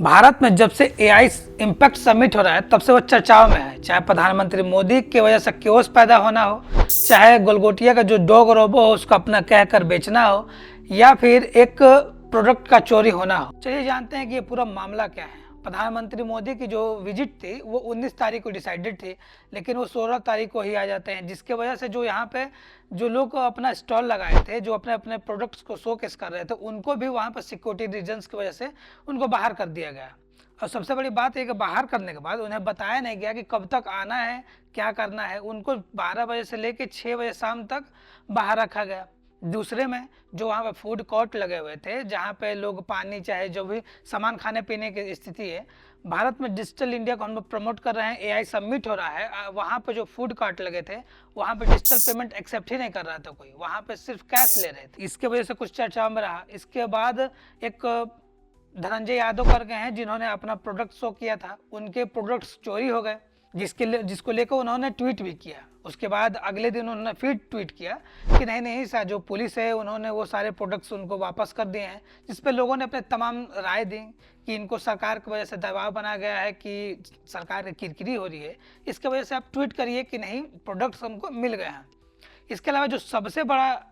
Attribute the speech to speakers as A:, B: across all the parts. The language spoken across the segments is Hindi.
A: भारत में जब से एआई इम्पैक्ट समिट हो रहा है तब से वो चर्चाओं में है। चाहे प्रधानमंत्री मोदी की वजह से क्योस पैदा होना हो, चाहे गोलगोटिया का जो डॉग रोबो हो उसको अपना कहकर बेचना हो, या फिर एक प्रोडक्ट का चोरी होना हो। चलिए जानते हैं कि ये पूरा मामला क्या है। प्रधानमंत्री मोदी की जो विजिट थी वो 19 तारीख को डिसाइडेड थी, लेकिन वो 16 तारीख को ही आ जाते हैं, जिसके वजह से जो यहाँ पे जो लोग अपना स्टॉल लगाए थे, जो अपने अपने प्रोडक्ट्स को शोकेस कर रहे थे, उनको भी वहाँ पर सिक्योरिटी रीजंस की वजह से उनको बाहर कर दिया गया। और सबसे बड़ी बात है कि बाहर करने के बाद उन्हें बताया नहीं गया कि कब तक आना है, क्या करना है। उनको 12 बजे से लेकर 6 बजे शाम तक बाहर रखा गया। दूसरे में जो वहाँ पे फूड कोर्ट लगे हुए थे, जहाँ पे लोग पानी चाहे जो भी सामान खाने पीने की स्थिति है, भारत में डिजिटल इंडिया को हम लोग प्रमोट कर रहे हैं। एआई समिट हो रहा है, वहाँ पे जो फूड कार्ट लगे थे वहाँ पे डिजिटल पेमेंट एक्सेप्ट ही नहीं कर रहा था कोई, वहाँ पे सिर्फ कैश ले रहे थे। इसके वजह से कुछ चर्चा में रहा। इसके बाद एक धनंजय यादव करके हैं जिन्होंने अपना प्रोडक्ट शो किया था, उनके प्रोडक्ट्स चोरी हो गए, जिसको लेकर उन्होंने ट्वीट भी किया। उसके बाद अगले दिन उन्होंने फिर ट्वीट किया कि नहीं सर, जो पुलिस है उन्होंने वो सारे प्रोडक्ट्स उनको वापस कर दिए हैं, जिस पे लोगों ने अपने तमाम राय दी कि इनको सरकार की वजह से दबाव बनाया गया है कि सरकार की किरकिरी हो रही है, इसके वजह से आप ट्वीट करिए कि नहीं, प्रोडक्ट्स हमको मिल गए हैं। इसके अलावा जो सबसे बड़ा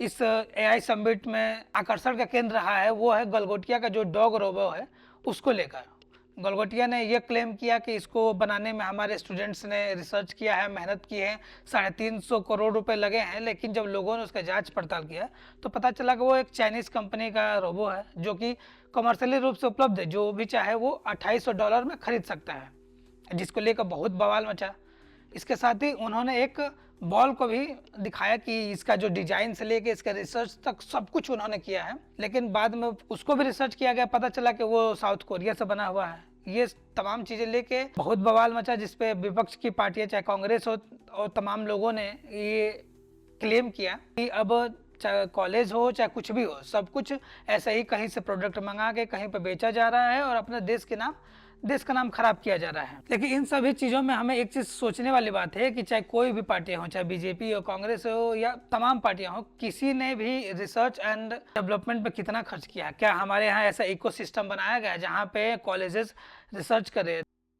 A: इस एआई समिट में आकर्षण का केंद्र रहा है वो है गलगोटिया का जो डॉग रोबो है, उसको लेकर गलगोटिया ने यह क्लेम किया कि इसको बनाने में हमारे स्टूडेंट्स ने रिसर्च किया है, मेहनत की है, 350 करोड़ रुपए लगे हैं। लेकिन जब लोगों ने उसका जांच पड़ताल किया तो पता चला कि वो एक चाइनीज़ कंपनी का रोबो है, जो कि कमर्शियली रूप से उपलब्ध है, जो भी चाहे वो $2800 में खरीद सकता है, जिसको लेकर बहुत बवाल मचा। इसके साथ ही उन्होंने एक बॉल को भी दिखाया कि इसका जो डिजाइन से लेके इसका रिसर्च तक सब कुछ उन्होंने किया है, लेकिन बाद में उसको भी रिसर्च किया गया, पता चला कि वो साउथ कोरिया से बना हुआ है। ये तमाम चीजें लेके बहुत बवाल मचा, जिसपे विपक्ष की पार्टियां चाहे कांग्रेस हो और तमाम लोगों ने ये क्लेम किया कि अब चाहे कॉलेज हो चाहे कुछ भी हो, सब कुछ ऐसे ही कहीं से प्रोडक्ट मंगा के कहीं पर बेचा जा रहा है और अपने देश का नाम खराब किया जा रहा है। लेकिन इन सभी चीज़ों में हमें एक चीज़ सोचने वाली बात है कि चाहे कोई भी पार्टी हो, चाहे बीजेपी हो, कांग्रेस हो या तमाम पार्टियां हो, किसी ने भी रिसर्च एंड डेवलपमेंट पे कितना खर्च किया है? क्या हमारे यहाँ ऐसा इकोसिस्टम बनाया गया है जहाँ पे कॉलेजेस रिसर्च करे,